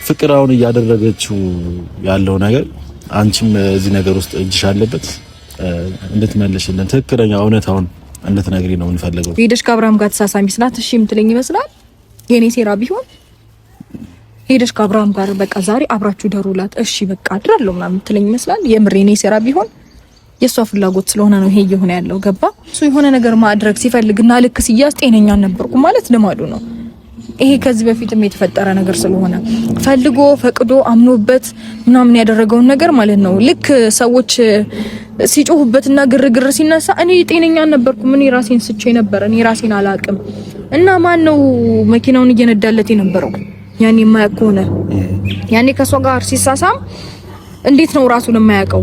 ፍቅራውን እያደረገችው ያለው ነገር አንቺም እዚህ ነገር ውስጥ እጅሽ አለበት እንድትመልሽልን ትክክለኛ እውነታውን እንድትነግሪ ነው እንፈልገው። ሄደሽ ከአብርሃም ጋር ተሳሳሚ ስላት እሺ የምትለኝ ይመስላል? የኔ ሴራ ቢሆን ሄደሽ ከአብርሃም ጋር በቃ ዛሬ አብራችሁ ደሩላት እሺ በቃ አድራለሁ ምናምን የምትለኝ ይመስላል? የምር የኔ ሴራ ቢሆን የሷ ፍላጎት ስለሆነ ነው ይሄ እየሆነ ያለው። ገባ? እሱ የሆነ ነገር ማድረግ ሲፈልግና ልክ ሲያዝ ጤነኛ ነበርኩ ማለት ልማዱ ነው። ይሄ ከዚህ በፊትም የተፈጠረ ነገር ስለሆነ ፈልጎ ፈቅዶ አምኖበት ምናምን ያደረገውን ነገር ማለት ነው። ልክ ሰዎች ሲጮሁበትና ግርግር ሲነሳ እኔ ጤነኛ ነበርኩ ምን ራሴን ስቼ ነበር እኔ ራሴን አላቅም። እና ማን ነው መኪናውን እየነዳለት የነበረው? ያኔ የማያውቅ ሆነ ያኔ ከሷ ጋር ሲሳሳም እንዴት ነው ራሱን የማያውቀው?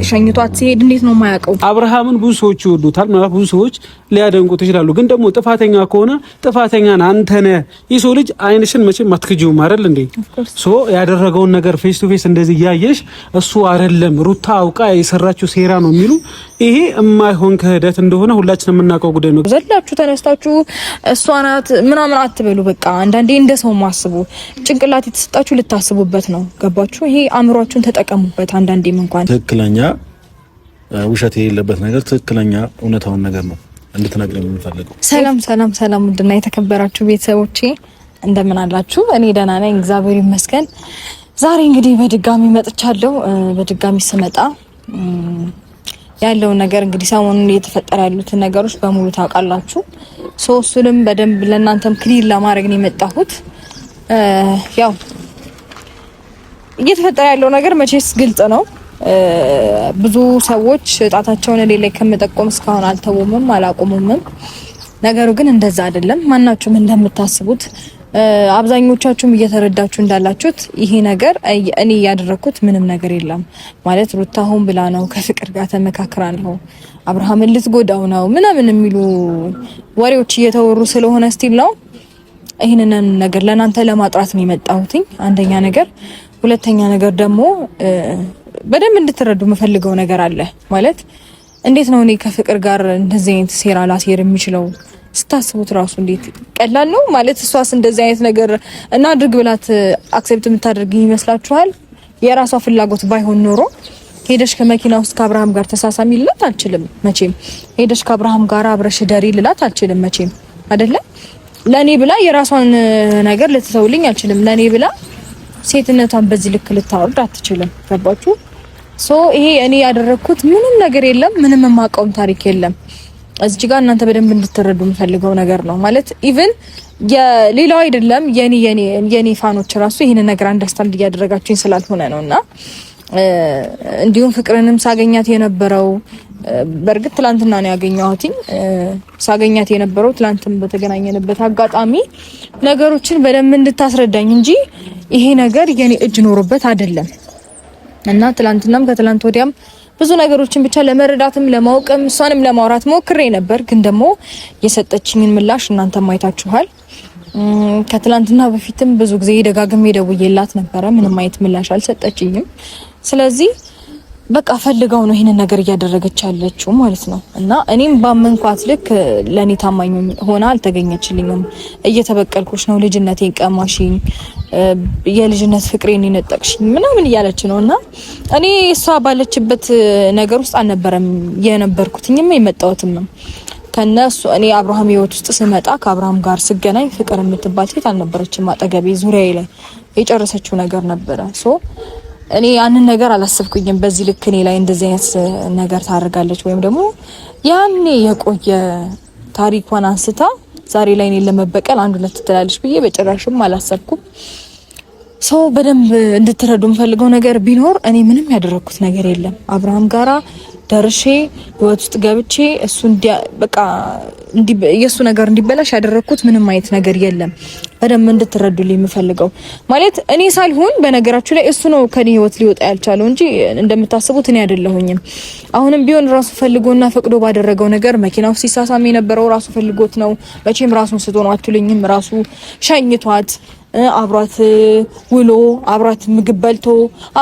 ሸኝቷት ሲሄድ እንዴት ነው የማያውቀው? አብርሃምን ብዙ ሰዎች ይወዱታል ማለት ብዙ ሰዎች ሊያደንቁት ይችላሉ። ግን ደግሞ ጥፋተኛ ከሆነ ጥፋተኛን አንተ ነህ። የሰው ልጅ አይንሽን መቼም አትክጂውም አይደል እንዴ? ሶ ያደረገውን ነገር ፌስ ቱ ፌስ እንደዚህ ያየሽ እሱ አይደለም ሩታ አውቃ የሰራችው ሴራ ነው የሚሉ ይሄ የማይሆን ክህደት እንደሆነ ሁላችንም የምናውቀው ጉዳይ ነው። ዘላችሁ ተነስታችሁ እሷ ናት ምናምን አትበሉ። በቃ አንዳንዴ እንደ ሰው ማስቡ። ጭንቅላት የተሰጣችሁ ልታስቡበት ነው። ገባችሁ? ይሄ አእምሯችሁን ተጠቀሙበት። አንዳንዴም እንኳን ትክክለኛ ውሸት የሌለበት ነገር ትክክለኛ እውነታውን ነገር ነው እንድትነግረኝ የምፈልገው። ሰላም ውድና የተከበራችሁ ቤተሰቦቼ እንደምን አላችሁ? እኔ ደህና ነኝ እግዚአብሔር ይመስገን። ዛሬ እንግዲህ በድጋሚ መጥቻለሁ። በድጋሚ ስመጣ ያለው ነገር እንግዲህ ሰሞኑን እየተፈጠረ ያሉትን ነገሮች በሙሉ ታውቃላችሁ። እሱንም በደንብ ለእናንተም ክሊር ለማድረግ ነው የመጣሁት። ያው እየተፈጠረ ያለው ነገር መቼስ ግልጽ ነው። ብዙ ሰዎች ጣታቸውን እኔ ላይ ከመጠቆም እስካሁን አልተውምም አላቆሙምም። ነገሩ ግን እንደዛ አይደለም። ማናችሁም እንደምታስቡት አብዛኞቻችሁም እየተረዳችሁ እንዳላችሁት ይሄ ነገር እኔ ያደረኩት ምንም ነገር የለም ማለት ሩታ ሆን ብላ ነው፣ ከፍቅር ጋር ተመካክራ ነው፣ አብርሃምን ልትጎዳው ነው ምናምን የሚሉ ወሬዎች እየተወሩ ስለሆነ ስቲል ነው ይሄንን ነገር ለናንተ ለማጥራት ነው የመጣሁትኝ። አንደኛ ነገር፣ ሁለተኛ ነገር ደግሞ በደንብ እንድትረዱ የምፈልገው ነገር አለ። ማለት እንዴት ነው እኔ ከፍቅር ጋር እንደዚህ አይነት ሴራ ላሴር የሚችለው? ስታስቡት ራሱ እንዴት ቀላል ነው ማለት እሷስ እንደዚህ አይነት ነገር እና አድርግ ብላት አክሴፕት የምታደርግ ይመስላችኋል? የራሷ ፍላጎት ባይሆን ኖሮ ሄደሽ ከመኪና ውስጥ ከአብርሃም ጋር ተሳሳሚ ልላት አልችልም መቼም። ሄደሽ ከአብርሃም ጋር አብረሽ ደሪ ልላት አልችልም መቼም አይደለ? ለኔ ብላ የራሷን ነገር ልትተውልኝ አልችልም። ለኔ ብላ ሴትነቷን በዚህ ልክ ልታወርድ አትችልም። ገባችሁ? ይሄ እኔ ያደረኩት ምንም ነገር የለም። ምንም የማውቀውም ታሪክ የለም። እዚህ ጋር እናንተ በደንብ እንድትረዱ የምፈልገው ነገር ነው። ማለት ኢቭን የሌላው አይደለም የኔ ፋኖች ራሱ ይሄን ነገር አንደርስታንድ እያደረጋችሁኝ ስላልሆነ ነውና እንዲሁም ፍቅርንም ሳገኛት የነበረው በርግጥ ትላንትና ነው ያገኘኋትኝ። ሳገኛት የነበረው ትላንትም በተገናኘንበት አጋጣሚ ነገሮችን በደንብ እንድታስረዳኝ እንጂ ይሄ ነገር የኔ እጅ ኖሮበት አይደለም። እና ትላንትናም ከትላንት ወዲያም ብዙ ነገሮችን ብቻ ለመረዳትም ለማወቅም እሷንም ለማውራት ሞክሬ ነበር። ግን ደግሞ የሰጠችኝን ምላሽ እናንተም አይታችኋል። ከትላንትና በፊትም ብዙ ጊዜ ደጋግሜ ደውዬላት ነበረ። ምንም አይነት ምላሽ አልሰጠችኝም። ስለዚህ በቃ ፈልጋው ነው ይሄንን ነገር እያደረገች ያለችው ማለት ነው። እና እኔም ባመንኳት ልክ ለኔ ታማኝ ሆና አልተገኘችልኝም። እየተበቀልኩሽ ነው፣ ልጅነቴን ቀማሽኝ፣ የልጅነት ፍቅሬን ይነጠቅሽኝ ምናምን እያለች ነውና እኔ እሷ ባለችበት ነገር ውስጥ አልነበረም የነበርኩትኝም የመጣሁትም ከነሱ። እኔ አብርሃም ህይወት ውስጥ ስመጣ ከአብርሃም ጋር ስገናኝ ፍቅር የምትባል ሴት አልነበረችም አጠገቤ። ዙሪያዬ ላይ የጨረሰችው ነገር ነበረ። እኔ ያንን ነገር አላሰብኩኝም። በዚህ ልክ እኔ ላይ እንደዚህ አይነት ነገር ታደርጋለች ወይም ደግሞ ያኔ የቆየ ታሪኳን አንስታ ዛሬ ላይ እኔን ለመበቀል አንድ ሁለት ትላለች ብዬ በጭራሽም አላሰብኩም። በደንብ እንድትረዱ የምፈልገው ነገር ቢኖር እኔ ምንም ያደረኩት ነገር የለም። አብርሃም ጋራ ደርሼ ህይወት ውስጥ ገብቼ እሱ በቃ የሱ ነገር እንዲበላሽ ያደረኩት ምንም አይነት ነገር የለም። በደንብ እንድትረዱልኝ የምፈልገው ማለት እኔ ሳልሆን በነገራችሁ ላይ እሱ ነው ከኔ ህይወት ሊወጣ ያልቻለው እንጂ እንደምታስቡት እኔ አይደለሁኝም። አሁንም ቢሆን ራሱ ፈልጎና ፈቅዶ ባደረገው ነገር መኪናው ሲሳሳም የነበረው ራሱ ፈልጎት ነው። መቼም ራሱን ስቶ ነው አትሉኝም? ራሱ ሸኝቷት አብሯት ውሎ አብሯት ምግብ በልቶ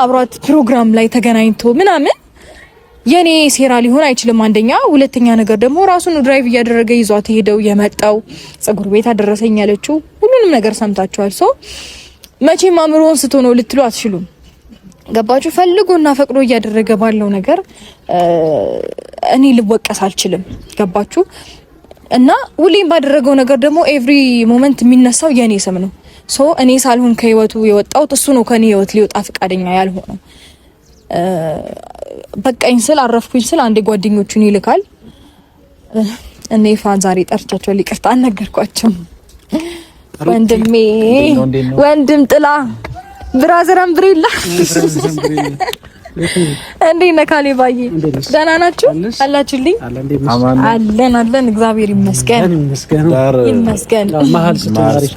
አብሯት ፕሮግራም ላይ ተገናኝቶ ምናምን የኔ ሴራ ሊሆን አይችልም። አንደኛ፣ ሁለተኛ ነገር ደግሞ ራሱን ድራይቭ እያደረገ ይዟት ሄደው የመጣው ጸጉር ቤት አደረሰኝ ያለችው ሁሉንም ነገር ሰምታችኋል። መቼም አእምሮውን ስቶ ነው ልትሉ አትችሉም። ገባችሁ? ፈልጎና ፈቅዶ እያደረገ ባለው ነገር እኔ ልወቀስ አልችልም። ገባችሁ? እና ሁሌም ባደረገው ነገር ደግሞ ኤቭሪ ሞመንት የሚነሳው የኔ ስም ነው። ሶ እኔ ሳልሆን ከህይወቱ የወጣሁት እሱ ነው ከኔ ህይወት ሊወጣ ፈቃደኛ ያልሆነው። በቃኝ ስል አረፍኩኝ ስል አንዴ ጓደኞቹን ይልካል። እኔ ፋን ዛሬ ጠርቻቸው ሊቅርታ አልነገርኳቸውም። ወንድሜ ወንድም ጥላ ብራዘር አምብሬላ እንዴ ነካሌ ባዬ ደህና ናችሁ? አላችሁልኝ? አለን እግዚአብሔር ይመስገን ይመስገን። መሀል ስትማሪሽ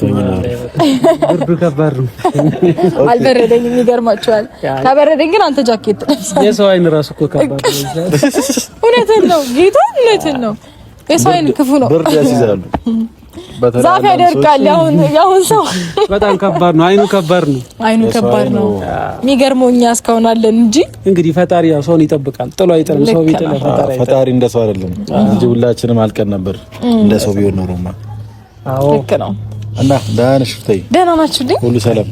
ብርዱ ከባድ ነው። አልበረደኝም። ይገርማችኋል። ከበረደኝ ግን አንተ ጃኬት የሰው አይን ራሱ እኮ ከባድ ነው። እውነትን ነው ጌታ፣ እውነትን ነው። የሰው አይን ክፉ ነው። ብርድ ያስይዛሉ። ዛፍ ያደርቃል። ያሁን ሰው በጣም ከባድ ነው። አይኑ ከባድ ነው። አይኑ ከባድ ነው። የሚገርመው እኛ እስካሁን አለን እንጂ እንግዲህ ፈጣሪ ያው ሰውን ይጠብቃል። ጥሎ አይጥልም። ሰው ቢጥል ፈጣሪ እንደ ሰው አይደለም እንጂ ሁላችንም አልቀን ነበር እንደ ሰው ቢሆን ኖሮማ። አዎ ልክ ነው። እና ደህና ነሽ? ደህና ናችሁልኝ? ሁሉ ሰላም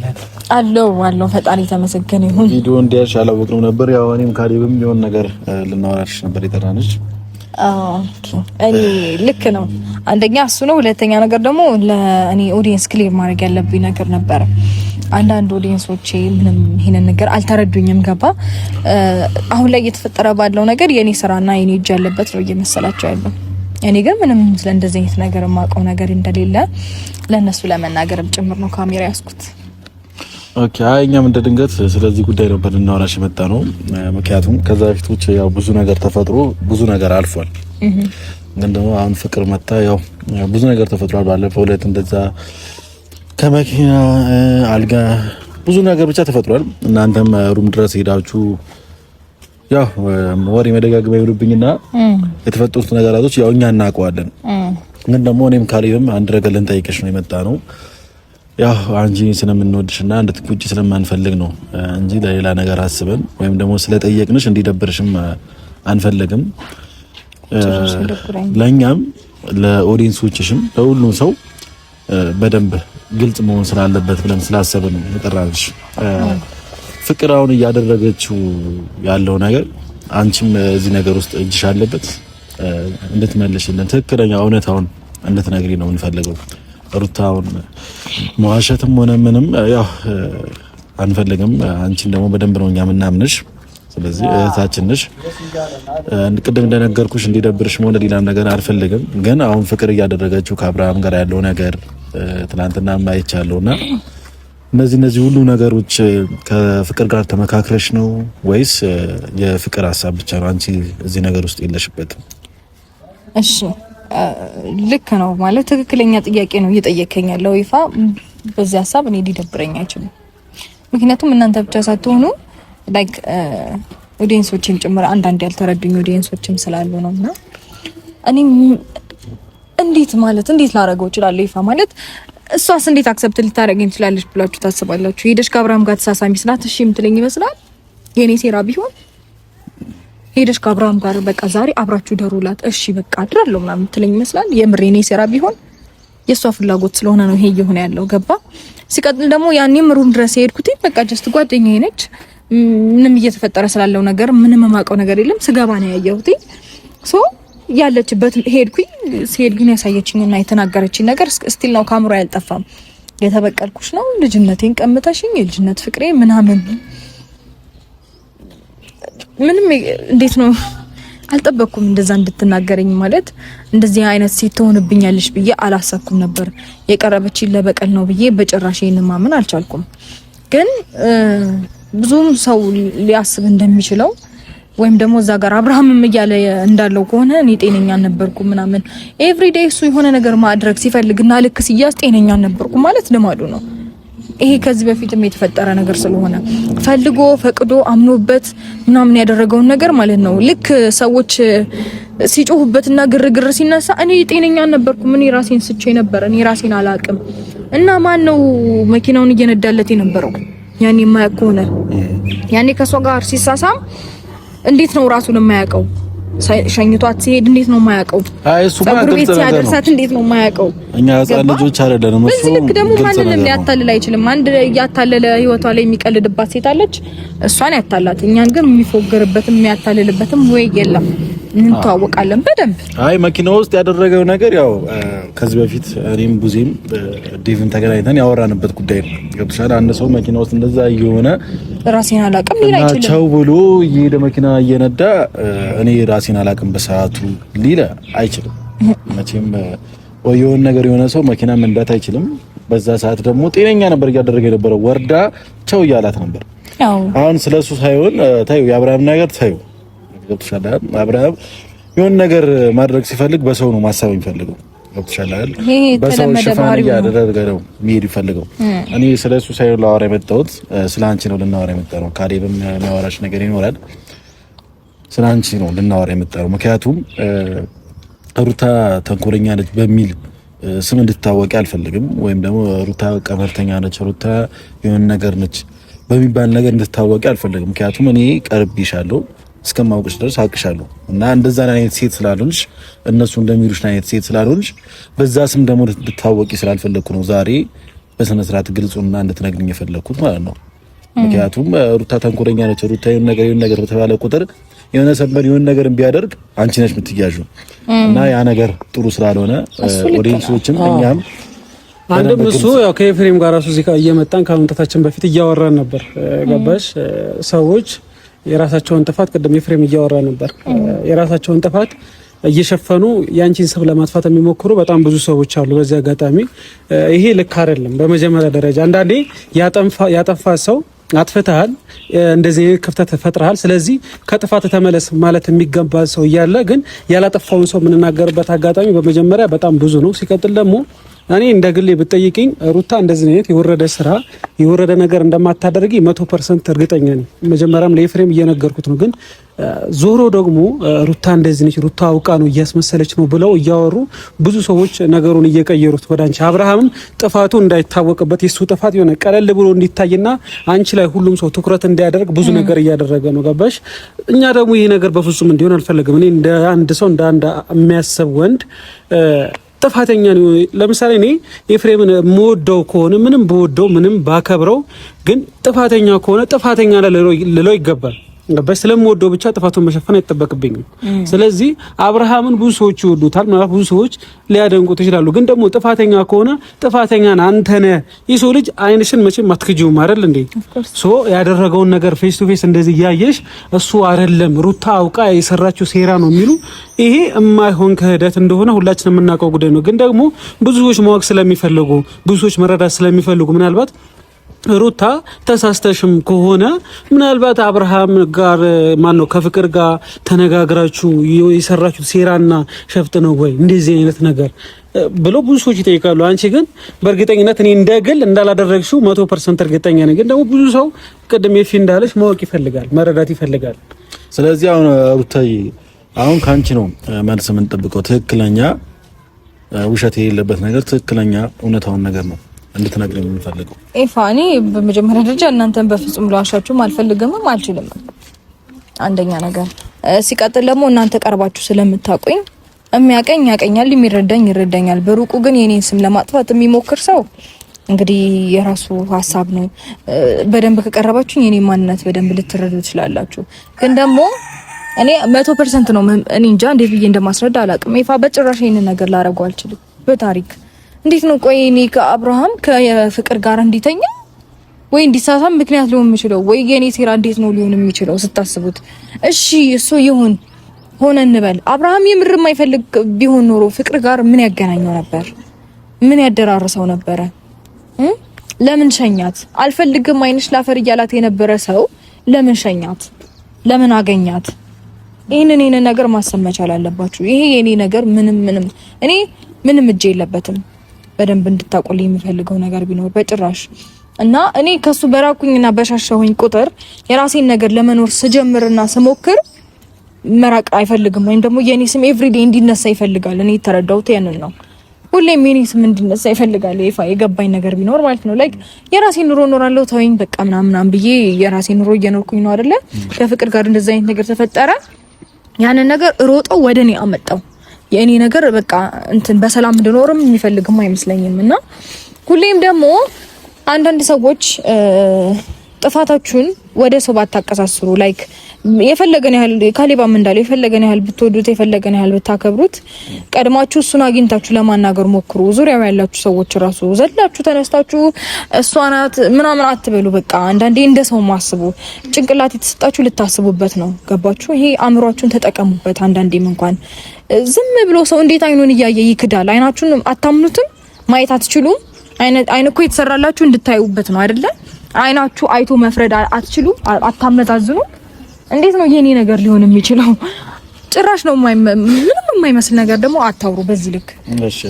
አለው። ፈጣሪ ተመሰገነ ይሁን። ቪዲዮ እንዲያልሽ አላወቅንም ነበር። ያው እኔም ካሌብም የሆነ ነገር ልናወራሽ ነበር የጠራንሽ። እኔ ልክ ነው። አንደኛ እሱ ነው። ሁለተኛ ነገር ደግሞ ለእኔ ኦዲየንስ ክሊር ማድረግ ያለብኝ ነገር ነበረ። አንዳንድ ኦዲየንሶቼ ምንም ይሄንን ነገር አልተረዱኝም። ገባ? አሁን ላይ እየተፈጠረ ባለው ነገር የኔ ስራና የኔ እጅ ያለበት ነው እየመሰላቸው ያለው። እኔ ግን ምንም ስለ እንደዚህ አይነት ነገር የማውቀው ነገር እንደሌለ ለነሱ ለመናገርም ጭምር ነው ካሜራ ያስኩት። ኦኬ። እኛም እንደ ድንገት ስለዚህ ጉዳይ ነበር ልናወራሽ የመጣ ነው። ምክንያቱም ከዛ በፊቶች ያው ብዙ ነገር ተፈጥሮ ብዙ ነገር አልፏል። ግን ደግሞ አሁን ፍቅር መጣ። ያው ብዙ ነገር ተፈጥሯል። ባለፈው ዕለት እንደዛ ከመኪና አልጋ ብዙ ነገር ብቻ ተፈጥሯል። እናንተም ሩም ድረስ ሄዳችሁ ያው ወሬ መደጋገም ይብሉብኝና የተፈጠሩት ነገራቶች ያው እኛ እናውቀዋለን። ግን ደግሞ እኔም ካሌብም አንድ ነገር ልንጠይቅሽ ነው የመጣ ነው። ያው አንቺ ስለምንወድሽና እንድትቁጪ ስለማንፈልግ ነው እንጂ ለሌላ ነገር አስበን ወይም ደግሞ ስለጠየቅንሽ እንዲደብርሽም አንፈልግም። ለኛም ለኦዲየንሶችሽም ለሁሉም ሰው በደንብ ግልጽ መሆን ስላለበት ብለን ስላሰብን ነው የጠራንሽ። ፍቅር አሁን እያደረገችው ያለው ነገር አንቺም እዚህ ነገር ውስጥ እጅሽ አለበት። እንድትመልሽልን ትክክለኛ እውነታውን እንድትነግሪ ነው የምንፈልገው። ሩታውን መዋሸትም ሆነ ምንም ያው አንፈልግም። አንቺን ደግሞ በደንብ ነው እኛ የምናምንሽ። ስለዚህ እህታችን ነሽ። ቅድም እንደነገርኩሽ እንዲደብርሽ ሆነ ሌላም ነገር አልፈልግም። ግን አሁን ፍቅር እያደረገችው ከአብርሃም ጋር ያለው ነገር ትናንትና ማይቻለውና እነዚህ ሁሉ ነገሮች ከፍቅር ጋር ተመካክረሽ ነው ወይስ የፍቅር ሀሳብ ብቻ ነው? አንቺ እዚህ ነገር ውስጥ የለሽበትም? እሺ ልክ ነው ማለት ትክክለኛ ጥያቄ ነው እየጠየከኝ ያለው ይፋ። በዚህ ሀሳብ እኔ ሊደብረኝ አይችልም። ምክንያቱም እናንተ ብቻ ሳትሆኑ ላይክ ኦዲየንሶችም ጭምር አንዳንድ ያልተረዱኝ ኦዲየንሶችም ስላሉ ነውና እኔ እንዴት ላደርገው እችላለሁ? ይፋ ማለት እሷስ እንዴት አክሰፕት ልታደርገኝ ትችላለች ብላችሁ ታስባላችሁ? ሄደሽ ከአብርሃም ጋር ተሳሳሚ ስላት እሺ የምትለኝ ይመስላል? የኔ ሴራ ቢሆን ሄደሽ ከአብርሃም ጋር በቃ ዛሬ አብራችሁ ደሩላት እሺ በቃ አድራለሁ ምናምን የምትለኝ ይመስላል? የምሬ የኔ ሴራ ቢሆን የሷ ፍላጎት ስለሆነ ነው ይሄ እየሆነ ያለው። ገባ? ሲቀጥል ደግሞ ያኔም ሩም ድረስ ሄድኩት በቃ ጀስት ጓደኛዬ ነች። ምንም እየተፈጠረ ስላለው ነገር ምንም የማውቀው ነገር የለም። ስገባ ነው ያየሁት። ሶ ያለችበት ሄድኩኝ። ሲሄድ ግን ያሳየችኝና የተናገረችኝ ነገር ስቲል ነው ካሜራ ያልጠፋም። የተበቀልኩሽ ነው ልጅነቴን ቀምተሽኝ የልጅነት ፍቅሬ ምናምን ምንም እንዴት ነው አልጠበቅኩም እንደዛ እንድትናገረኝ። ማለት እንደዚህ አይነት ሴት ትሆንብኛለሽ ብዬ አላሰብኩም ነበር። የቀረበችኝ ለበቀል ነው ብዬ በጭራሽ ይሄን ማመን አልቻልኩም። ግን ብዙም ሰው ሊያስብ እንደሚችለው ወይም ደግሞ እዛ ጋር አብርሃምም እያለ እንዳለው ከሆነ እኔ ጤነኛ ነበርኩ ምናምን ኤቭሪዴይ እሱ የሆነ ነገር ማድረግ ሲፈልግና ልክ ሲያዝ ጤነኛ ነበርኩ ማለት ልማዱ ነው። ይሄ ከዚህ በፊትም የተፈጠረ ነገር ስለሆነ ፈልጎ ፈቅዶ አምኖበት ምናምን ያደረገውን ነገር ማለት ነው። ልክ ሰዎች ሲጮሁበትና ግርግር ሲነሳ እኔ ጤነኛ ነበርኩ ምን ራሴን ስቼ ነበር እኔ ራሴን አላቅም። እና ማን ነው መኪናውን እየነዳለት የነበረው? ያኔ የማያውቅ ሆነ ያኔ ከሷ ጋር ሲሳሳም እንዴት ነው ራሱን የማያውቀው? ሸኝቷት ሲሄድ እንዴት ነው የማያውቀው? አይ እሱ ማለት ቤት ሲያደርሳት እንዴት ነው የማያውቀው? እኛ ህፃን ልጆች አይደለንም። እሱ ልክ ደግሞ ማንንም ሊያታልል አይችልም። አንድ ያታለለ ህይወቷ ላይ የሚቀልድባት ሴት አለች፣ እሷን ያታላት። እኛን ግን የሚፎገርበትም የሚያታልልበትም ወይ የለም። እንተዋወቃለን በደንብ። አይ መኪና ውስጥ ያደረገው ነገር ያው ከዚህ በፊት እኔም ቡዜም ዴቭን ተገናኝተን ያወራንበት ጉዳይ ነው። ገብቶሻል? አንድ ሰው መኪና ውስጥ እንደዛ እየሆነ ራሴን አላቅም ሊል አይችልም። ቻው ብሎ እየሄደ መኪና እየነዳ እኔ ራሴን አላቅም በሰዓቱ ሊል አይችልም። መቼም የሆነ ነገር የሆነ ሰው መኪና መንዳት አይችልም። በዛ ሰዓት ደግሞ ጤነኛ ነበር እያደረገ የነበረው። ወርዳ ቻው እያላት ነበር። አሁን ስለሱ ሳይሆን ታዩ የአብርሃም ነገር ታዩ። ገብቶሻል? አብርሃም የሆነ ነገር ማድረግ ሲፈልግ በሰው ነው ማሰብ የሚፈልገው። ገብቶሻል? በሰው ሽፋን እያደረገ ነው የሚሄድ ይፈልገው። እኔ ስለሱ ሳይሆን ላወራ የመጣሁት ስለ አንቺ ነው ልናወራ የመጣነው። ካሌብም የሚያወራሽ ነገር ይኖራል። ስለ አንቺ ነው ልናወራ የመጣነው። ምክንያቱም ሩታ ተንኮለኛ ነች በሚል ስም እንድትታወቂ አልፈልግም። ወይም ደግሞ ሩታ ቀመርተኛ ነች፣ ሩታ የሆነ ነገር ነች በሚባል ነገር እንድትታወቂ አልፈልግም። ምክንያቱም እኔ ቀርቤሻለሁ እስከማውቅሽ ድረስ አውቅሻለሁ እና እንደዛ አይነት ሴት ስላልሆንሽ እነሱ እንደሚሉሽ አይነት ሴት ስላልሆንሽ በዛ ስም ደግሞ እንድትታወቂ ስላልፈለኩ ነው ዛሬ በስነ ስርዓት ግልጹና እንድትነግሪኝ የፈለኩት ማለት ነው። ምክንያቱም ሩታ ተንኮለኛ ነች፣ ሩታ የሆነ ነገር በተባለ ቁጥር የሆነ ሰበር የሆነ ነገር ቢያደርግ አንቺ ነሽ የምትያዡ እና ያ ነገር ጥሩ ስላልሆነ ኦዲየንሶችም እኛም አንድም እሱ ያው ከኤፍሬም ጋር ራሱ እዚህ ጋር እየመጣን ከመምጣታችን በፊት እያወራን ነበር። ገባሽ? ሰዎች የራሳቸውን ጥፋት ቅድም ኤፍሬም እያወራ ነበር። የራሳቸውን ጥፋት እየሸፈኑ ያንቺን ስም ለማጥፋት የሚሞክሩ በጣም ብዙ ሰዎች አሉ። በዚህ አጋጣሚ ይሄ ልክ አይደለም። በመጀመሪያ ደረጃ አንዳንዴ ያጠፋ ሰው አጥፍተሃል፣ እንደዚህ ክፍተት ፈጥረሃል፣ ስለዚህ ከጥፋት ተመለስ ማለት የሚገባ ሰው እያለ ግን ያላጠፋውን ሰው የምንናገርበት አጋጣሚ በመጀመሪያ በጣም ብዙ ነው። ሲቀጥል ደግሞ እኔ እንደ ግሌ ብትጠይቅኝ ሩታ እንደዚህ አይነት የወረደ ስራ የወረደ ነገር እንደማታደርጊ 100% እርግጠኛ ነኝ። መጀመሪያም ለኤፍሬም እየነገርኩት ነው። ግን ዞሮ ደግሞ ሩታ እንደዚህ ነች፣ ሩታ አውቃ ነው እያስመሰለች ነው ብለው እያወሩ ብዙ ሰዎች ነገሩን እየቀየሩት ወደ አንቺ። አብርሃምም ጥፋቱ እንዳይታወቅበት የሱ ጥፋት የሆነ ቀለል ብሎ እንዲታይና አንቺ ላይ ሁሉም ሰው ትኩረት እንዲያደርግ ብዙ ነገር እያደረገ ነው። ገባሽ? እኛ ደግሞ ይሄ ነገር በፍጹም እንዲሆን አልፈለግም። እኔ እንደ አንድ ሰው እንደ አንድ የሚያስብ ወንድ ጥፋተኛ ነው። ለምሳሌ እኔ ኤፍሬምን የምወደው ከሆነ ምንም በወደው ምንም ባከብረው ግን ጥፋተኛ ከሆነ ጥፋተኛ ልለው ይገባል። ስለምወደው ብቻ ጥፋቱን መሸፈን አይጠበቅብኝም። ስለዚህ አብርሃምን ብዙ ሰዎች ይወዱታል፣ ማለት ብዙ ሰዎች ሊያደንቁት ይችላሉ። ግን ደግሞ ጥፋተኛ ከሆነ ጥፋተኛን አንተ ነህ። የሰው ልጅ አይንሽን መቼም አትክጂውም አይደል እንዴ? ሶ ያደረገውን ነገር ፌስ ቱ ፌስ እንደዚህ ያየሽ እሱ አይደለም ሩታ አውቃ የሰራችው ሴራ ነው የሚሉ ይሄ የማይሆን ክህደት እንደሆነ ሁላችንም የምናውቀው ጉዳይ ነው። ግን ደግሞ ብዙ ሰዎች ማወቅ ስለሚፈልጉ ብዙ ሰዎች መረዳት ስለሚፈልጉ ምናልባት ሩታ ተሳስተሽም ከሆነ ምናልባት አብርሃም ጋር ማነው ከፍቅር ጋር ተነጋግራችሁ የሰራችሁት ሴራና ሸፍጥ ነው ወይ እንደዚህ አይነት ነገር ብሎ ብዙ ሰዎች ይጠይቃሉ። አንቺ ግን በእርግጠኝነት እኔ እንደግል እንዳላደረግሽው 100% እርግጠኛ ነኝ። ግን ደግሞ ብዙ ሰው ቅድም የፊ እንዳለሽ ማወቅ ይፈልጋል፣ መረዳት ይፈልጋል። ስለዚህ አሁን ሩታዬ አሁን ካንቺ ነው መልስ የምንጠብቀው። ትክክለኛ ውሸት የሌለበት ነገር፣ ትክክለኛ እውነታውን ነገር ነው እንድትነግረኝ የምፈልገው። ኤፋኒ በመጀመሪያ ደረጃ እናንተን በፍጹም ልዋሻችሁም አልፈልግምም አልችልም። አንደኛ ነገር ሲቀጥል ደግሞ እናንተ ቀርባችሁ ስለምታውቁኝ የሚያቀኝ ያቀኛል፣ የሚረዳኝ ይረዳኛል። በሩቁ ግን የኔን ስም ለማጥፋት የሚሞክር ሰው እንግዲህ የራሱ ሀሳብ ነው። በደንብ ከቀረባችሁ የኔን ማንነት በደንብ ልትረዱ ትችላላችሁ። ግን ደግሞ እኔ 100% ነው እኔ እንጃ እንዴት ብዬ እንደማስረዳ አላውቅም። ኤፋ በጭራሽ ይሄንን ነገር ላደርገው አልችልም በታሪክ እንዴት ነው ቆይ እኔ ከአብርሃም ከፍቅር ጋር እንዲተኛ ወይ እንዲሳሳም ምክንያት ሊሆን የሚችለው ወይ የኔ ሴራ እንዴት ነው ሊሆን የሚችለው ስታስቡት? እሺ እሱ ይሁን ሆነ እንበል። አብርሃም የምር የማይፈልግ ቢሆን ኖሮ ፍቅር ጋር ምን ያገናኘው ነበር? ምን ያደራርሰው ነበረ? ለምን ሸኛት? አልፈልግም አይንሽ ላፈር እያላት የነበረ ሰው ለምን ሸኛት? ለምን አገኛት? ይሄንን ነገር ማሰብ መቻል አለባችሁ። ይሄ የኔ ነገር እኔ ምንም እጄ የለበትም። በደንብ እንድታቆልኝ የሚፈልገው ነገር ቢኖር በጭራሽ እና እኔ ከሱ በራኩኝና በሻሻሁኝ ቁጥር የራሴን ነገር ለመኖር ስጀምርና ስሞክር መራቅ አይፈልግም፣ ወይም ደግሞ የኔ ስም ኤቭሪዴ እንዲነሳ ይፈልጋል። እኔ የተረዳሁት ያንን ነው። ሁሌም የኔ ስም እንዲነሳ ይፈልጋል። የገባኝ ነገር ቢኖር ማለት ነው ላይክ የራሴን ኑሮ እኖራለሁ ተወኝ በቃ ምናምን ብዬ የራሴን ኑሮ እየኖርኩኝ ነው አይደለ? ከፍቅር ጋር እንደዛ አይነት ነገር ተፈጠረ። ያንን ነገር ሮጠው ወደኔ አመጣው። የእኔ ነገር በቃ እንትን በሰላም እንድኖርም የሚፈልግም አይመስለኝም። እና ሁሌም ደግሞ አንዳንድ ሰዎች ጥፋታችሁን ወደ ሰው ባታቀሳስሩ ላይክ የፈለገን ያህል ካሌባም እንዳለው የፈለገን ያህል ብትወዱት የፈለገን ያህል ብታከብሩት ቀድማችሁ እሱን አግኝታችሁ ለማናገር ሞክሩ። ዙሪያው ያላችሁ ሰዎች ራሱ ዘላችሁ ተነስታችሁ እሷ ናት ምናምን አትበሉ። በቃ አንዳንዴ እንደ ሰው ማስቡ። ጭንቅላት የተሰጣችሁ ልታስቡበት ነው። ገባችሁ? ይሄ አእምሯችሁን ተጠቀሙበት። አንዳንዴም እንኳን ዝም ብሎ ሰው እንዴት አይኑን እያየ ይክዳል? አይናችሁን አታምኑትም? ማየት አትችሉም? አይን እኮ የተሰራላችሁ እንድታዩበት ነው አይደለ? አይናችሁ አይቶ መፍረድ አትችሉ? አታመዛዝኑ? እንዴት ነው የኔ ነገር ሊሆን የሚችለው? ጭራሽ ነው ምንም የማይመስል ነገር ደግሞ አታውሩ በዚህ ልክ።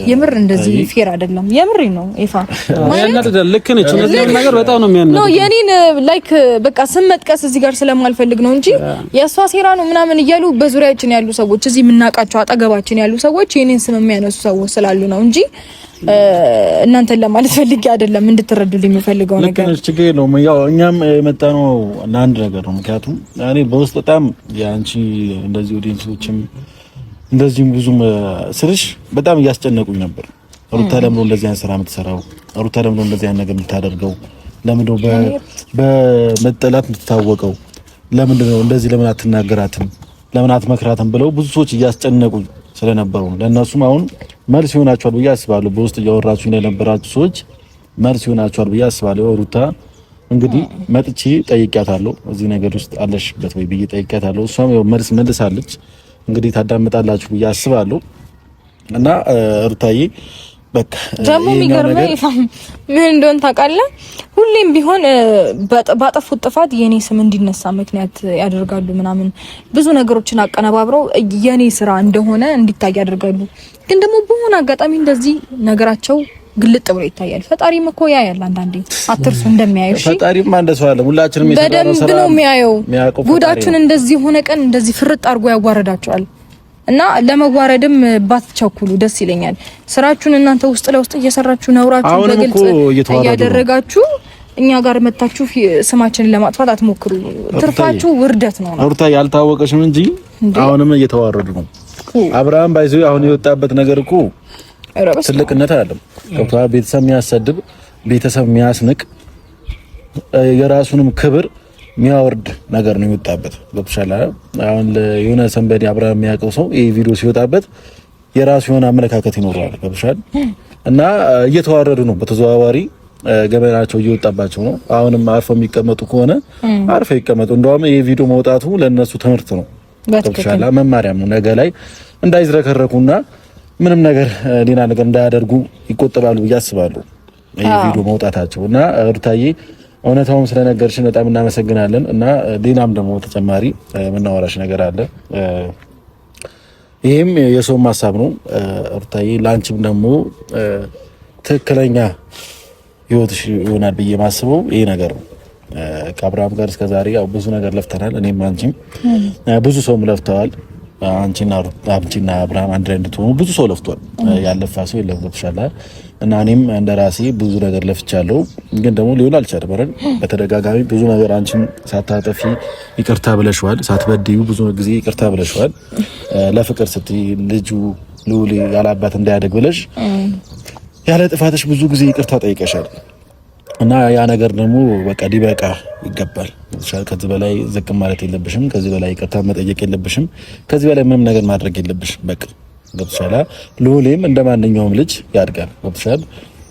የምር እንደዚህ ፌር አይደለም። የምር ነው ኤፋ ማለት ልክ ነች። እንደዚህ ነገር በጣም ነው የሚያናድድ ነው። የኔን ላይክ በቃ ስም መጥቀስ እዚህ ጋር ስለማልፈልግ ነው እንጂ የሷ ሴራ ነው ምናምን እያሉ በዙሪያችን ያሉ ሰዎች እዚህ የምናውቃቸው አጠገባችን ያሉ ሰዎች የኔን ስም የሚያነሱ ሰዎች ስላሉ ነው እንጂ እናንተን ለማለት ፈልጌ አይደለም። እንድትረዱልኝ የምፈልገው ነገር ልክ ነች። ችግር የለውም። ያው እኛም የመጣነው አንድ ነገር ነው። ምክንያቱም እኔ በውስጥ በጣም ያንቺ እንደዚህ ኦዲየንሶችም እንደዚህም ብዙም ስልሽ በጣም እያስጨነቁኝ ነበር። ሩታ ለምን እንደዚህ አይነት ስራ የምትሰራው? ሩታ ለምን እንደዚህ አይነት ነገር የምታደርገው? ለምን ነው በመጠላት የምትታወቀው? ለምን ነው እንደዚህ ለምን አትናገራትም? ለምን አትመክራትም? ብለው ብዙ ሰዎች እያስጨነቁኝ ስለነበሩ ለእነሱም አሁን መልስ ይሆናቸዋል ብዬ አስባለሁ። በውስጥ እያወራችሁ የነበራችሁ ሰዎች መልስ ይሆናቸዋል ብዬ አስባለሁ። ሩታ እንግዲህ መጥቼ ጠይቂያታለሁ። እዚህ ነገር ውስጥ አለሽበት ወይ ብዬ ጠይቂያታለሁ። እሷም ያው መልስ መልሳለች። እንግዲህ ታዳምጣላችሁ ብዬ አስባለሁ። እና ሩታዬ በቃ ደግሞ የሚገርመው ምን እንደሆነ ታውቃለህ? ሁሌም ቢሆን ባጠፉት ጥፋት የኔ ስም እንዲነሳ ምክንያት ያደርጋሉ ምናምን ብዙ ነገሮችን አቀነባብረው የኔ ስራ እንደሆነ እንዲታይ ያደርጋሉ። ግን ደግሞ በሆነ አጋጣሚ እንደዚህ ነገራቸው ግልጥ ብሎ ይታያል። ፈጣሪም እኮ ያያል አንዳንዴ አትርሱ እንደሚያዩ። እሺ ፈጣሪም እንደሱ አለ። ሁላችንም የሰራነው ስራ ነው የሚያየው። ጉዳችን እንደዚህ ሆነ ቀን እንደዚህ ፍርጥ አድርጎ ያዋረዳቸዋል። እና ለመዋረድም ባትቸኩሉ ደስ ይለኛል። ስራችሁን እናንተ ውስጥ ለውስጥ እየሰራችሁ ነውራችሁ በግልጽ እያደረጋችሁ እኛ ጋር መጣችሁ ስማችንን ለማጥፋት አትሞክሩ። ትርፋችሁ ውርደት ነው። ሩታ ያልታወቀሽም እንጂ አሁንም እየተዋረዱ ነው። አብርሃም ባይዞ አሁን የወጣበት ነገር እኮ ትልቅነት አይደለም። ከቷ ቤተሰብ የሚያሰድብ ቤተሰብ የሚያስንቅ የራሱንም ክብር የሚያወርድ ነገር ነው የወጣበት። ገብቶሻል? አሁን የሆነ ሰንበዲ አብርሃም የሚያውቀው ሰው ይሄ ቪዲዮ ሲወጣበት የራሱ የሆነ አመለካከት ይኖረዋል። ገብቶሻል? እና እየተዋረዱ ነው። በተዘዋዋሪ ገበናቸው እየወጣባቸው ነው። አሁንም አርፈው የሚቀመጡ ከሆነ አርፈው ይቀመጡ። እንደውም ይሄ ቪዲዮ መውጣቱ ለነሱ ትምህርት ነው። ገብቶሻል? መማሪያም ነው። ነገ ላይ እንዳይዝረከረኩና ምንም ነገር ሌላ ነገር እንዳያደርጉ ይቆጠባሉ ብዬ አስባለሁ ይሄ ቪዲዮ መውጣታቸው። እና ሩታዬ እውነታውን ስለነገርሽን በጣም እናመሰግናለን። እና ሌላም ደግሞ ተጨማሪ የምናወራሽ ነገር አለ። ይሄም የሰው ሀሳብ ነው ሩታዬ። ላንቺም ደግሞ ትክክለኛ ህይወትሽ ይሆናል ብዬ ማስበው ይሄ ነገር ነው። ከአብርሃም ጋር እስከዛሬ ያው ብዙ ነገር ለፍተናል። እኔም አንቺም ብዙ ሰውም ለፍተዋል። አንቺና አብርሃም አንድ ላይ እንድትሆኑ ብዙ ሰው ለፍቷል። ያለፋ ሰው የለም። ገብቶሻል? እና እኔም እንደራሴ ብዙ ነገር ለፍቻለሁ። ግን ደግሞ ሊሆን አልቻለም። በተደጋጋሚ ብዙ ነገር አንቺም ሳታጠፊ ይቅርታ ብለሽዋል። ሳትበድዩ ብዙ ጊዜ ይቅርታ ብለሽዋል። ለፍቅር ስትይ ልጁ ልዑል ያላባት እንዳያደግ ብለሽ ያለ ጥፋትሽ ብዙ ጊዜ ይቅርታ ጠይቀሻል። እና ያ ነገር ደግሞ በቃ ሊበቃ ይገባል። ከዚህ በላይ ዝቅ ማለት የለብሽም። ከዚህ በላይ ይቅርታ መጠየቅ የለብሽም። ከዚህ በላይ ምንም ነገር ማድረግ የለብሽም። በቃ ገብቶሻል? ልዑልም እንደማንኛውም ልጅ ያድጋል። ገብቶሻል?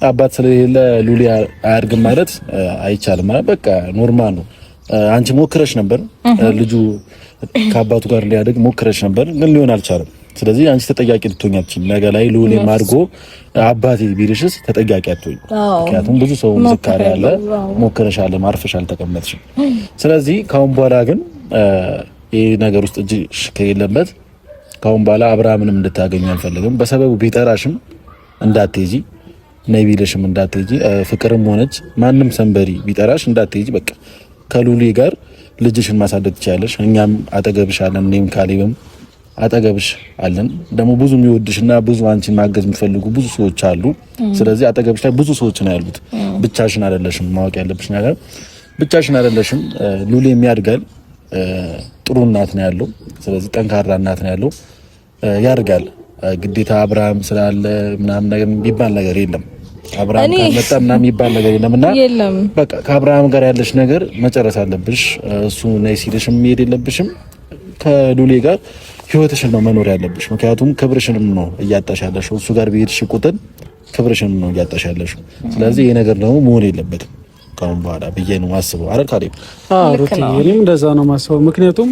አባት ስለሌለ ልዑል አያድግም ማለት አይቻልም ማለት በቃ ኖርማል ነው። አንቺ ሞክረሽ ነበር፣ ልጁ ከአባቱ ጋር ሊያድግ ሞክረሽ ነበር፣ ግን ሊሆን አልቻለም። ስለዚህ አንቺ ተጠያቂ ልትሆኛችን ነገ ላይ ልዑልም አድጎ አባቴ ቢልሽስ ተጠያቂ አትሆኝ። ምክንያቱም ብዙ ሰው ዝካሪ ያለ ሞክረሻል፣ ማርፈሽ አልተቀመጥሽም። ስለዚህ ካሁን በኋላ ግን ይሄ ነገር ውስጥ እጅሽ ከሌለበት ካሁን በኋላ አብርሃምንም እንድታገኙ አንፈልግም። በሰበቡ ቢጠራሽም እንዳትሄጂ፣ ነይ ቢልሽም እንዳትሄጂ፣ ፍቅርም ሆነች ማንም ሰንበሪ ቢጠራሽ እንዳትሄጂ። በቃ ከልዑል ጋር ልጅሽን ማሳደግ ትችያለሽ። እኛም አጠገብሽ አለን። እኔም ካሌብም አጠገብሽ አለን። ደግሞ ብዙ የሚወድሽና ብዙ አንቺን ማገዝ የሚፈልጉ ብዙ ሰዎች አሉ። ስለዚህ አጠገብሽ ላይ ብዙ ሰዎች ነው ያሉት። ብቻሽን አይደለሽም። ማወቅ ያለብሽ ነገር ብቻሽን አይደለሽም። ልዑል የሚያድጋል። ጥሩ እናት ነው ያለው። ስለዚህ ጠንካራ እናት ነው ያለው። ያርጋል። ግዴታ አብርሃም ስላለ ምናምን ነገር የሚባል ነገር የለም። አብርሃም ከመጣ ምናምን የሚባል ነገር የለምና በቃ ከአብርሃም ጋር ያለሽ ነገር መጨረስ አለብሽ። እሱ ነይ ሲልሽም መሄድ የለብሽም። ከሉሌ ጋር ህይወትሽን ነው መኖር ያለብሽ። ምክንያቱም ክብርሽንም ነው እያጣሽ ያለሽው። እሱ ጋር በሄድሽ ቁጥር ክብርሽን ነው እያጣሽ ያለሽው። ስለዚህ ይሄ ነገር ደግሞ መሆን የለበትም ካሁን በኋላ ብዬ ነው ማስበው። አረ ካሪም ሩቲ እኔም እንደዛ ነው ማስበው። ምክንያቱም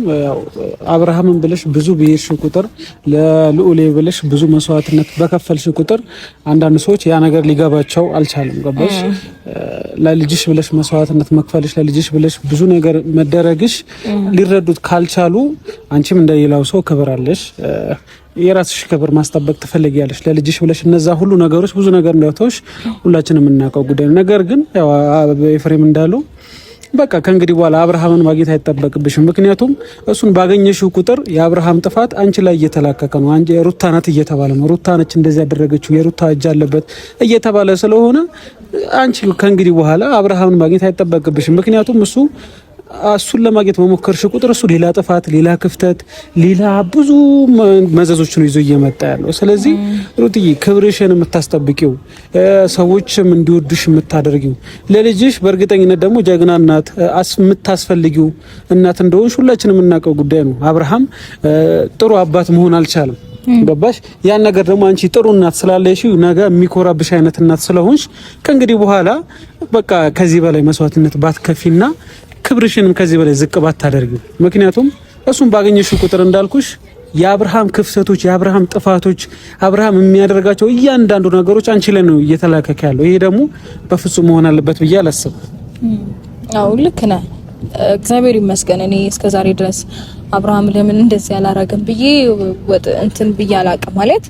አብርሃምን ብለሽ ብዙ በሄድሽ ቁጥር ለልዑሌ ብለሽ ብዙ መስዋዕትነት በከፈልሽ ቁጥር አንዳንድ ሰዎች ያ ነገር ሊገባቸው አልቻለም። ገባሽ? ለልጅሽ ብለሽ መስዋዕትነት መክፈልሽ፣ ለልጅሽ ብለሽ ብዙ ነገር መደረግሽ ሊረዱት ካልቻሉ አንቺም እንደሌላው ሰው ክብር አለሽ። የራስሽ ክብር ማስጠበቅ ትፈልጊያለሽ ለልጅሽ ብለሽ እነዛ ሁሉ ነገሮች ብዙ ነገር እንዳውተውሽ ሁላችንም የምናውቀው ጉዳይ። ነገር ግን ያው ኤፍሬም እንዳለው በቃ ከእንግዲህ በኋላ አብርሃምን ማግኘት አይጠበቅብሽም። ምክንያቱም እሱን ባገኘሽው ቁጥር የአብርሃም ጥፋት አንቺ ላይ እየተላከከ ነው። አንቺ ሩታ ናት እየተባለ ነው። ሩታ ነች እንደዚህ ያደረገችው፣ የሩታ እጅ አለበት እየተባለ ስለሆነ አንቺ ከእንግዲህ በኋላ አብርሃምን ማግኘት አይጠበቅብሽም። ምክንያቱም እሱን ለማግኘት መሞከርሽ ቁጥር እሱ ሌላ ጥፋት፣ ሌላ ክፍተት፣ ሌላ ብዙ መዘዞችን ይዞ እየመጣ ያለው። ስለዚህ ሩትዬ ክብርሽን የምታስጠብቂው ሰዎችም እንዲወዱሽ የምታደርጊው ለልጅሽ በእርግጠኝነት ደግሞ ጀግና እናት የምታስፈልጊው እናት እንደሆንሽ ሁላችንም የምናውቀው ጉዳይ ነው። አብርሃም ጥሩ አባት መሆን አልቻለም። ገባሽ? ያን ነገር ደግሞ አንቺ ጥሩ እናት ስላለሽ ነገ የሚኮራብሽ አይነት እናት ስለሆንሽ ከእንግዲህ በኋላ በቃ ከዚህ በላይ መስዋዕትነት ባትከፊና ክብርሽንም ከዚህ በላይ ዝቅ ባታደርጊው። ምክንያቱም እሱን ባገኘሽው ቁጥር እንዳልኩሽ የአብርሃም ክፍተቶች፣ የአብርሃም ጥፋቶች፣ አብርሃም የሚያደርጋቸው እያንዳንዱ ነገሮች አንቺ ላይ ነው እየተላከከ ያለው። ይሄ ደግሞ በፍጹም መሆን አለበት ብዬ አላስብም። አዎ ልክ ነህ። እግዚአብሔር ይመስገን እኔ እስከዛሬ ድረስ አብርሃም ለምን እንደዚህ ያላረገም ብዬ እንትን ብዬ አላቅም። ማለት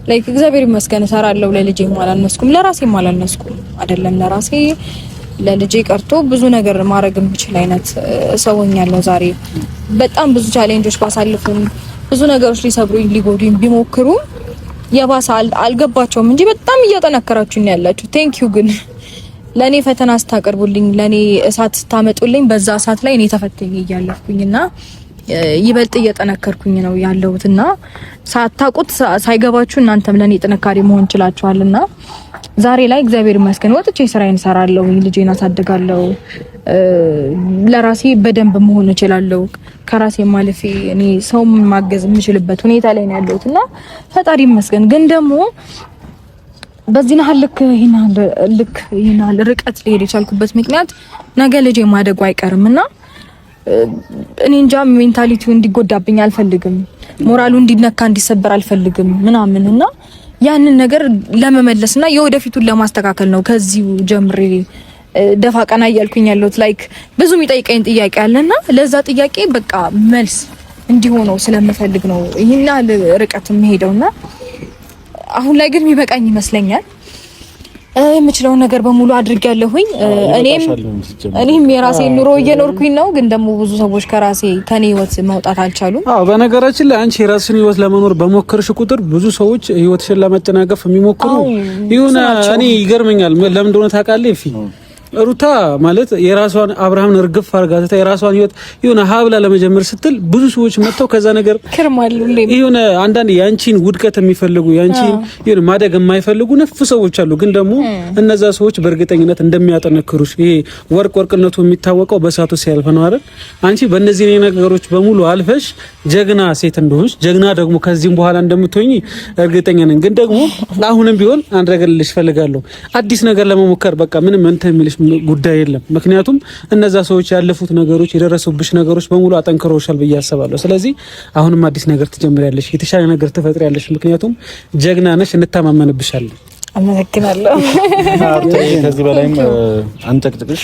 ላይክ እግዚአብሔር ይመስገን እሰራለሁ። ለልጄም አላልነስኩም፣ ለራሴም አላልነስኩም። አይደለም ለራሴ ለልጄ ቀርቶ ብዙ ነገር ማድረግ የምችል አይነት ሰው ሆኛለሁ። ዛሬ በጣም ብዙ ቻሌንጆች ባሳልፉም ብዙ ነገሮች ሊሰብሩኝ ሊጎዱኝ ቢሞክሩ የባሰ አልገባቸውም እንጂ በጣም እያጠናከራችሁኝ ያላችሁ። ቴንክ ዩ። ግን ለኔ ፈተና ስታቀርቡልኝ፣ ለኔ እሳት ስታመጡልኝ በዛ እሳት ላይ እኔ ተፈተኝ እያለፍኩኝና ይበልጥ እየጠነከርኩኝ ነው ያለሁትና ሳታውቁት ሳይገባችሁ እናንተም ለኔ ጥንካሬ መሆን ይችላችኋልና ዛሬ ላይ እግዚአብሔር ይመስገን ወጥቼ ስራዬን እሰራለሁ፣ ልጄን አሳድጋለሁ፣ ለራሴ በደንብ መሆን እችላለሁ። ከራሴ ማለፌ እኔ ሰው ማገዝ የምችልበት ሁኔታ ላይ ነው ያለሁትና ፈጣሪ ይመስገን። ግን ደግሞ በዚህ ይሄን ርቀት ልሄድ የቻልኩበት ምክንያት ነገ ልጄ ማደጉ አይቀርምና እኔ እንጃ ሜንታሊቲው እንዲጎዳብኝ አልፈልግም። ሞራሉ እንዲነካ እንዲሰበር አልፈልግም ምናምንና ያንን ነገር ለመመለስና የወደፊቱን ለማስተካከል ነው ከዚሁ ጀምሬ ደፋ ቀና እያልኩኝ ያለሁት። ላይክ ብዙ የሚጠይቀኝ ጥያቄ አለና ለዛ ጥያቄ በቃ መልስ እንዲሆነው ስለምፈልግ ነው ይሄን ርቀት የምሄደውና አሁን ላይ ግን የሚበቃኝ ይመስለኛል። የምችለው ነገር በሙሉ አድርጌያለሁኝ። እኔም የራሴን ኑሮ እየኖርኩኝ ነው። ግን ደግሞ ብዙ ሰዎች ከኔ ህይወት መውጣት አልቻሉም። አዎ በነገራችን ላይ አንቺ የራስሽን ህይወት ለመኖር በሞከርሽ ቁጥር ብዙ ሰዎች ህይወትሽን ለመጨናገፍ የሚሞክሩ ይሁን። እኔ ይገርመኛል። ለምን እንደሆነ ታውቃለህ? ሩታ ማለት የራሷን አብርሃምን እርግፍ አርጋታ የራሷን ህይወት ይሁን ሀብላ ለመጀመር ስትል ብዙ ሰዎች መጥተው ከዛ ነገር ከርማሉ ይሁን አንዳንድ ያንቺን ውድቀት የሚፈልጉ ያንቺን ይሁን ማደግ የማይፈልጉ ነፍ ሰዎች አሉ። ግን ደግሞ እነዛ ሰዎች በእርግጠኝነት እንደሚያጠነክሩሽ ይሄ ወርቅነቱ የሚታወቀው በሳቱ ሲያልፍ ነው አይደል? አንቺ በእነዚህ ነገሮች በሙሉ አልፈሽ ጀግና ሴት እንደሆንሽ ጀግና ደግሞ ከዚህም በኋላ እንደምትሆኚ እርግጠኛ ነኝ። ግን ደግሞ አሁንም ቢሆን አንድ ነገር ልልሽ ፈልጋለሁ። አዲስ ነገር ለመሞከር በቃ ምንም እንትን የሚልሽ ጉዳይ የለም። ምክንያቱም እነዛ ሰዎች ያለፉት ነገሮች የደረሱብሽ ነገሮች በሙሉ አጠንክረውሻል ብዬ አስባለሁ። ስለዚህ አሁንም አዲስ ነገር ትጀምሪያለሽ፣ የተሻለ ነገር ትፈጥሪያለሽ። ምክንያቱም ጀግና ነሽ፣ እንታማመንብሻለን። አመሰግናለሁ። ከዚህ በላይም አንጨቅጭቅሽ።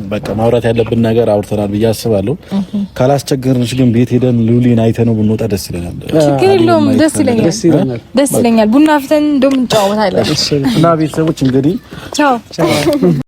በቃ ማውራት ያለብን ነገር አውርተናል ብዬ አስባለሁ። ካላስቸገርንሽ ግን ቤት ሄደን ሉሊን አይተነው ብንወጣ ደስ ይለናል። ችግር የለውም። ደስ ይለኛል። ቡና አፍልተን እንደውም እንጫወታለን። እና ቤተሰቦች እንግዲህ ቻው።